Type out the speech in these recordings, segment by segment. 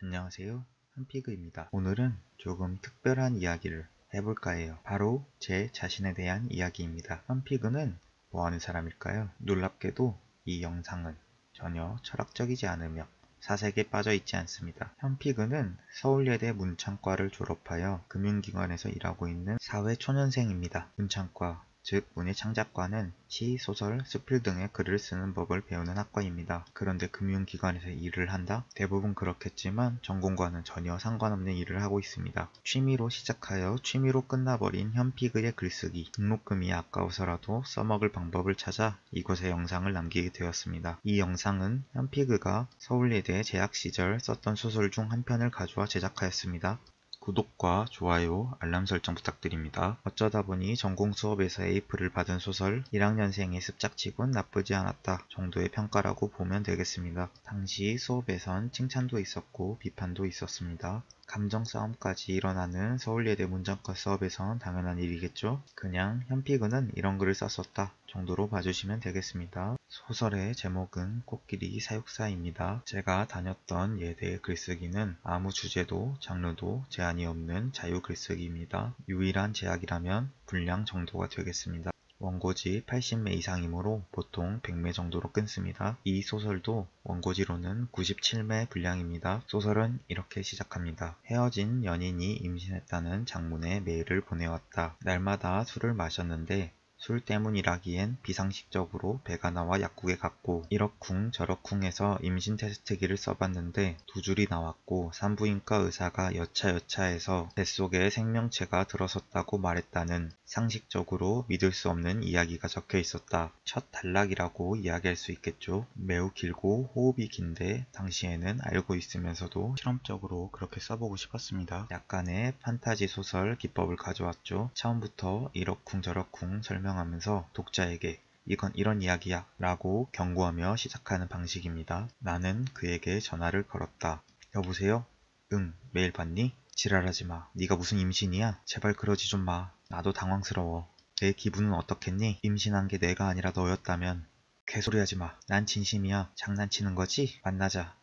안녕하세요. 한피그입니다. 오늘은 조금 특별한 이야기를 해볼까 해요. 바로 제 자신에 대한 이야기입니다. 한피그는 뭐 하는 사람일까요? 놀랍게도 이 영상은 전혀 철학적이지 않으며 사색에 빠져 있지 않습니다. 현피그는 서울예대 문창과를 졸업하여 금융기관에서 일하고 있는 사회초년생입니다. 문창과, 즉 문예창작과는 시, 소설, 수필 등의 글을 쓰는 법을 배우는 학과입니다. 그런데 금융기관에서 일을 한다? 대부분 그렇겠지만 전공과는 전혀 상관없는 일을 하고 있습니다. 취미로 시작하여 취미로 끝나버린 현피그의 글쓰기. 등록금이 아까워서라도 써먹을 방법을 찾아 이곳에 영상을 남기게 되었습니다. 이 영상은 현피그가 서울예대 재학 시절 썼던 소설 중 한 편을 가져와 제작하였습니다. 구독과 좋아요, 알람 설정 부탁드립니다. 어쩌다 보니 전공 수업에서 A프를 받은 소설 1학년생의 습작치곤 나쁘지 않았다 정도의 평가라고 보면 되겠습니다. 당시 수업에선 칭찬도 있었고 비판도 있었습니다. 감정 싸움까지 일어나는 서울예대 문장과 수업에선 당연한 일이겠죠? 그냥 현피그는 이런 글을 썼었다 정도로 봐주시면 되겠습니다. 소설의 제목은 코끼리 사육사입니다. 제가 다녔던 예대의 글쓰기는 아무 주제도 장르도 제한이 없는 자유 글쓰기입니다. 유일한 제약이라면 분량 정도가 되겠습니다. 원고지 80매 이상이므로 보통 100매 정도로 끊습니다. 이 소설도 원고지로는 97매 분량입니다. 소설은 이렇게 시작합니다. 헤어진 연인이 임신했다는 장문의 메일을 보내왔다. 날마다 술을 마셨는데 술 때문이라기엔 비상식적으로 배가 나와 약국에 갔고 이러쿵 저러쿵 해서 임신 테스트기를 써봤는데 두 줄이 나왔고 산부인과 의사가 여차여차해서 뱃속에 생명체가 들어섰다고 말했다는 상식적으로 믿을 수 없는 이야기가 적혀 있었다. 첫 단락이라고 이야기할 수 있겠죠. 매우 길고 호흡이 긴데 당시에는 알고 있으면서도 실험적으로 그렇게 써보고 싶었습니다. 약간의 판타지 소설 기법을 가져왔죠. 처음부터 이러쿵 저러쿵 설명하면서 독자에게 이건 이런 이야기야 라고 경고하며 시작하는 방식입니다. 나는 그에게 전화를 걸었다. 여보세요? 응, 메일 봤니? 지랄하지 마. 네가 무슨 임신이야? 제발 그러지 좀 마. 나도 당황스러워. 내 기분은 어떻겠니? 임신한 게 내가 아니라 너였다면. 개소리하지 마. 난 진심이야. 장난치는 거지? 만나자.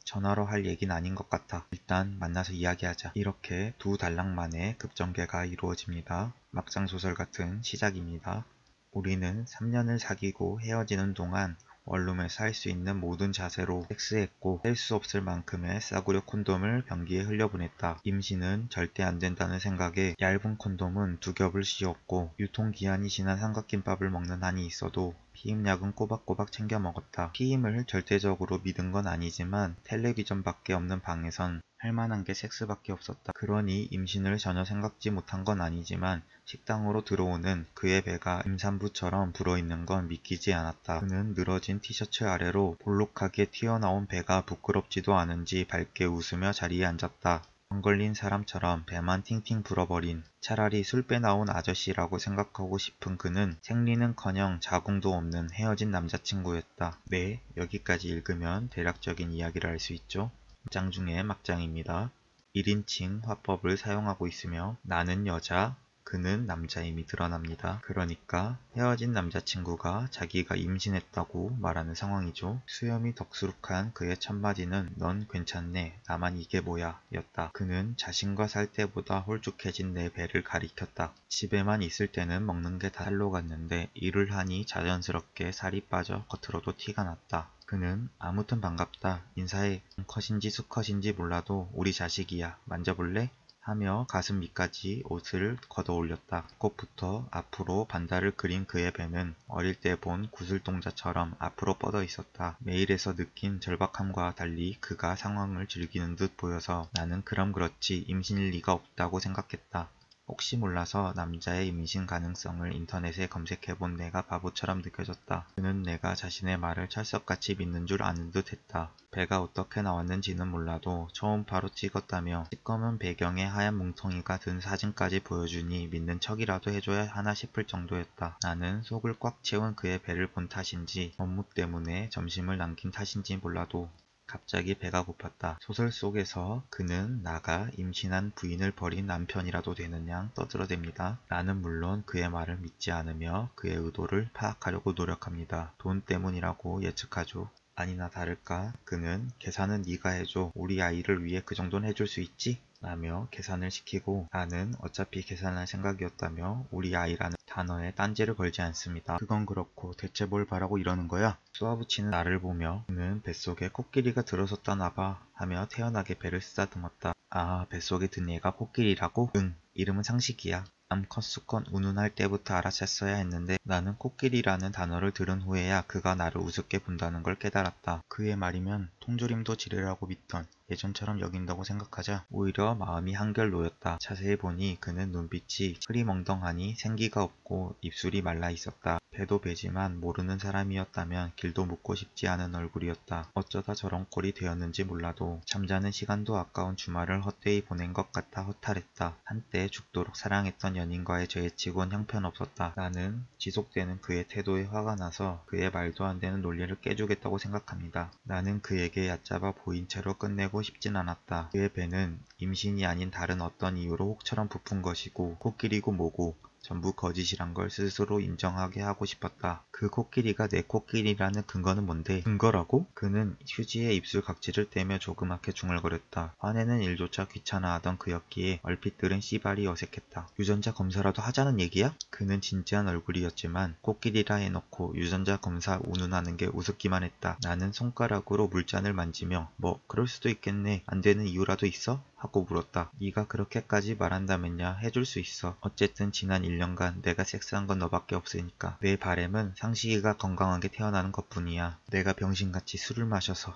전화로 할 얘기는 아닌 것 같아. 일단 만나서 이야기하자. 이렇게 두 단락 만에 급전개가 이루어집니다. 막장소설 같은 시작입니다. 우리는 3년을 사귀고 헤어지는 동안 원룸에서 할 수 있는 모든 자세로 섹스했고 뺄 수 없을 만큼의 싸구려 콘돔을 변기에 흘려보냈다. 임신은 절대 안 된다는 생각에 얇은 콘돔은 두 겹을 씌웠고 유통기한이 지난 삼각김밥을 먹는 한이 있어도 피임약은 꼬박꼬박 챙겨 먹었다. 피임을 절대적으로 믿은 건 아니지만 텔레비전밖에 없는 방에선 할 만한 게 섹스밖에 없었다. 그러니 임신을 전혀 생각지 못한 건 아니지만 식당으로 들어오는 그의 배가 임산부처럼 불어있는 건 믿기지 않았다. 그는 늘어진 티셔츠 아래로 볼록하게 튀어나온 배가 부끄럽지도 않은지 밝게 웃으며 자리에 앉았다. 병 걸린 사람처럼 배만 팅팅 불어버린 차라리 술 빼나온 아저씨라고 생각하고 싶은 그는 생리는커녕 자궁도 없는 헤어진 남자친구였다. 네, 여기까지 읽으면 대략적인 이야기를 알 수 있죠. 막장 중에 막장입니다. 1인칭 화법을 사용하고 있으며 나는 여자, 그는 남자임이 드러납니다. 그러니까 헤어진 남자친구가 자기가 임신했다고 말하는 상황이죠. 수염이 덕수룩한 그의 첫마디는 넌 괜찮네, 나만 이게 뭐야 였다. 그는 자신과 살 때보다 홀쭉해진 내 배를 가리켰다. 집에만 있을 때는 먹는 게 다 살로 갔는데 일을 하니 자연스럽게 살이 빠져 겉으로도 티가 났다. 그는 아무튼 반갑다. 인사해. 컷인지 수컷인지 몰라도 우리 자식이야. 만져볼래? 하며 가슴 밑까지 옷을 걷어 올렸다. 꽃부터 앞으로 반달을 그린 그의 배는 어릴 때 본 구슬동자처럼 앞으로 뻗어 있었다. 메일에서 느낀 절박함과 달리 그가 상황을 즐기는 듯 보여서 나는 그럼 그렇지 임신일 리가 없다고 생각했다. 혹시 몰라서 남자의 임신 가능성을 인터넷에 검색해본 내가 바보처럼 느껴졌다. 그는 내가 자신의 말을 찰석같이 믿는 줄 아는 듯 했다. 배가 어떻게 나왔는지는 몰라도 초음파로 찍었다며 시꺼먼 배경에 하얀 뭉텅이가 든 사진까지 보여주니 믿는 척이라도 해줘야 하나 싶을 정도였다. 나는 속을 꽉 채운 그의 배를 본 탓인지 업무 때문에 점심을 남긴 탓인지 몰라도 갑자기 배가 고팠다. 소설 속에서 그는 나가 임신한 부인을 버린 남편이라도 되는 양 떠들어댑니다. 나는 물론 그의 말을 믿지 않으며 그의 의도를 파악하려고 노력합니다. 돈 때문이라고 예측하죠. 아니나 다를까 그는 계산은 네가 해줘. 우리 아이를 위해 그 정도는 해줄 수 있지? 라며 계산을 시키고 나는 어차피 계산할 생각이었다며 우리 아이라는 단어에 딴지를 걸지 않습니다. 그건 그렇고 대체 뭘 바라고 이러는 거야? 쏘아붙이는 나를 보며 그는 뱃속에 코끼리가 들어섰다나 봐 하며 태연하게 배를 쓰다듬었다. 아, 뱃속에 든 얘가 코끼리라고? 응, 이름은 상식이야. 암컷 수컷 운운할 때부터 알아챘어야 했는데 나는 코끼리라는 단어를 들은 후에야 그가 나를 우습게 본다는 걸 깨달았다. 그의 말이면 통조림도 지뢰라고 믿던 예전처럼 여긴다고 생각하자 오히려 마음이 한결 놓였다. 자세히 보니 그는 눈빛이 흐리멍덩하니 생기가 없고 입술이 말라 있었다. 배도 배지만 모르는 사람이었다면 길도 묻고 싶지 않은 얼굴이었다. 어쩌다 저런 꼴이 되었는지 몰라도 잠자는 시간도 아까운 주말을 헛되이 보낸 것 같아 허탈했다. 한때 죽도록 사랑했던 연인과의 죄치곤 형편없었다. 나는 지속되는 그의 태도에 화가 나서 그의 말도 안 되는 논리를 깨주겠다고 생각합니다. 나는 그에게 얕잡아 보인 채로 끝내고 싶진 않았다. 그의 배는 임신이 아닌 다른 어떤 이유로 혹처럼 부푼 것이고 코끼리고 뭐고 전부 거짓이란 걸 스스로 인정하게 하고 싶었다. 그 코끼리가 내 코끼리라는 근거는 뭔데? 근거라고? 그는 휴지에 입술 각질을 떼며 조그맣게 중얼거렸다. 화내는 일조차 귀찮아하던 그였기에 얼핏 들은 씨발이 어색했다. 유전자 검사라도 하자는 얘기야? 그는 진지한 얼굴이었지만 코끼리라 해놓고 유전자 검사 운운하는 게 우습기만 했다. 나는 손가락으로 물잔을 만지며 뭐 그럴 수도 있겠네. 안 되는 이유라도 있어? 하고 물었다. 네가 그렇게까지 말한다면야 해줄 수 있어. 어쨌든 지난 1년간 내가 섹스한 건 너밖에 없으니까. 내 바램은 상식이가 건강하게 태어나는 것뿐이야. 내가 병신같이 술을 마셔서.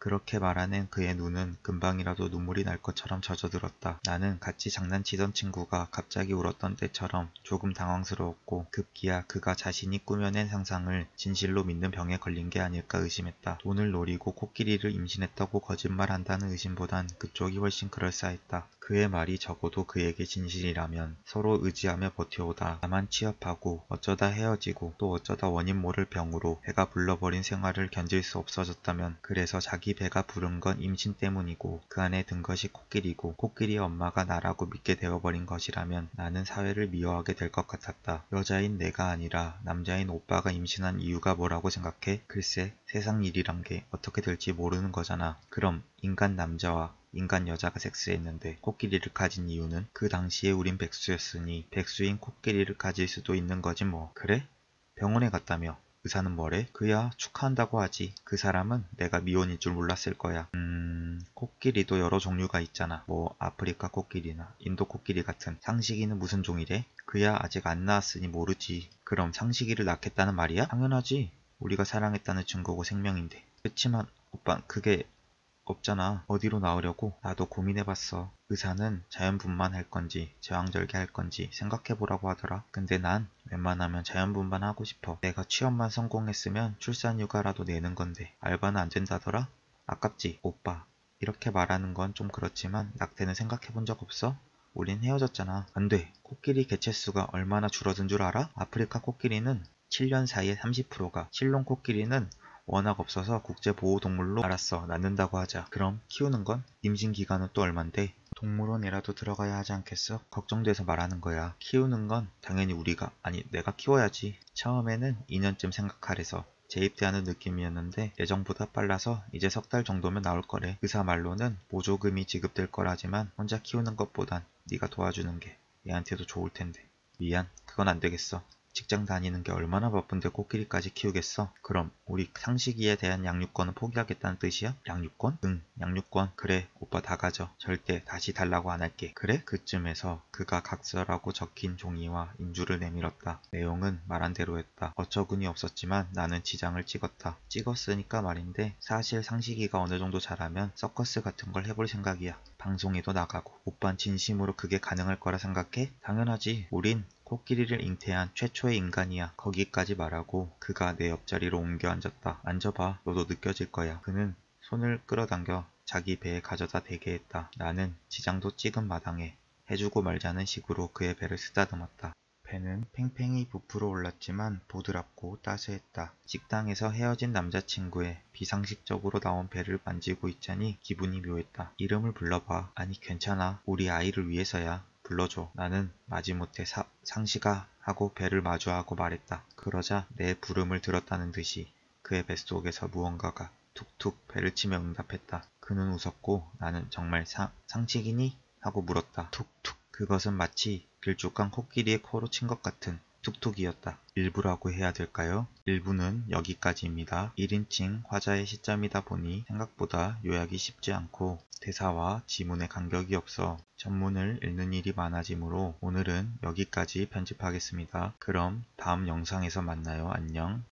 그렇게 말하는 그의 눈은 금방이라도 눈물이 날 것처럼 젖어들었다. 나는 같이 장난치던 친구가 갑자기 울었던 때처럼 조금 당황스러웠고 급기야 그가 자신이 꾸며낸 상상을 진실로 믿는 병에 걸린 게 아닐까 의심했다. 돈을 노리고 코끼리를 임신했다고 거짓말한다는 의심보단 그쪽이 훨씬 그럴싸했다. 그의 말이 적어도 그에게 진실이라면 서로 의지하며 버텨오다 나만 취업하고 어쩌다 헤어지고 또 어쩌다 원인 모를 병으로 배가 불러버린 생활을 견딜 수 없어졌다면 그래서 자기 배가 부른 건 임신 때문이고 그 안에 든 것이 코끼리고 코끼리의 엄마가 나라고 믿게 되어버린 것이라면 나는 사회를 미워하게 될 것 같았다. 여자인 내가 아니라 남자인 오빠가 임신한 이유가 뭐라고 생각해? 글쎄 세상 일이란 게 어떻게 될지 모르는 거잖아. 그럼 인간 남자와 인간 여자가 섹스했는데 코끼리를 가진 이유는? 그 당시에 우린 백수였으니 백수인 코끼리를 가질 수도 있는 거지 뭐. 그래? 병원에 갔다며. 의사는 뭐래? 그야 축하한다고 하지. 그 사람은 내가 미혼인 줄 몰랐을 거야. 코끼리도 여러 종류가 있잖아. 뭐 아프리카 코끼리나 인도 코끼리 같은. 상식이는 무슨 종이래? 그야 아직 안 낳았으니 모르지. 그럼 상식이를 낳겠다는 말이야? 당연하지. 우리가 사랑했다는 증거고 생명인데. 그치만 오빠 그게 없잖아. 어디로 나오려고? 나도 고민해봤어. 의사는 자연분만 할 건지 제왕절개 할 건지 생각해보라고 하더라. 근데 난 웬만하면 자연분만 하고 싶어. 내가 취업만 성공했으면 출산휴가라도 내는 건데 알바는 안 된다더라? 아깝지? 오빠 이렇게 말하는 건 좀 그렇지만 낙태는 생각해본 적 없어? 우린 헤어졌잖아. 안 돼. 코끼리 개체수가 얼마나 줄어든 줄 알아? 아프리카 코끼리는 7년 사이에 30%가, 실론 코끼리는 워낙 없어서 국제보호동물로 알았어. 낳는다고 하자. 그럼 키우는 건? 임신 기간은 또 얼만데? 동물원이라도 들어가야 하지 않겠어? 걱정돼서 말하는 거야. 키우는 건 당연히 우리가, 아니 내가 키워야지. 처음에는 2년쯤 생각하래서 재입대하는 느낌이었는데 예정보다 빨라서 이제 석 달 정도면 나올 거래. 의사 말로는 보조금이 지급될 거라지만 혼자 키우는 것보단 네가 도와주는 게 얘한테도 좋을 텐데. 미안, 그건 안 되겠어. 직장 다니는 게 얼마나 바쁜데 코끼리까지 키우겠어? 그럼 우리 상식이에 대한 양육권은 포기하겠다는 뜻이야? 양육권? 응, 양육권. 그래, 오빠 다 가져. 절대 다시 달라고 안 할게. 그래? 그쯤에서 그가 각서라고 적힌 종이와 인주를 내밀었다. 내용은 말한 대로였다. 어처구니 없었지만 나는 지장을 찍었다. 찍었으니까 말인데 사실 상식이가 어느 정도 잘하면 서커스 같은 걸 해볼 생각이야. 방송에도 나가고. 오빤 진심으로 그게 가능할 거라 생각해? 당연하지. 우린 코끼리를 잉태한 최초의 인간이야. 거기까지 말하고 그가 내 옆자리로 옮겨 앉았다. 앉아봐. 너도 느껴질 거야. 그는 손을 끌어당겨 자기 배에 가져다 대게 했다. 나는 지장도 찍은 마당에 해주고 말자는 식으로 그의 배를 쓰다듬었다. 배는 팽팽히 부풀어 올랐지만 보드랍고 따스했다. 식당에서 헤어진 남자친구의 비상식적으로 나온 배를 만지고 있자니 기분이 묘했다. 이름을 불러봐. 아니 괜찮아. 우리 아이를 위해서야. 불러줘. 나는 마지못해 상시가 하고 배를 마주하고 말했다. 그러자 내 부름을 들었다는 듯이 그의 뱃속에서 무언가가 툭툭 배를 치며 응답했다. 그는 웃었고 나는 정말 상식이니? 하고 물었다. 툭툭. 그것은 마치 길쭉한 코끼리의 코로 친 것 같은 툭툭이었다. 일부라고 해야 될까요? 일부는 여기까지입니다. 1인칭 화자의 시점이다 보니 생각보다 요약이 쉽지 않고 대사와 지문에 간격이 없어 전문을 읽는 일이 많아지므로 오늘은 여기까지 편집하겠습니다. 그럼 다음 영상에서 만나요. 안녕.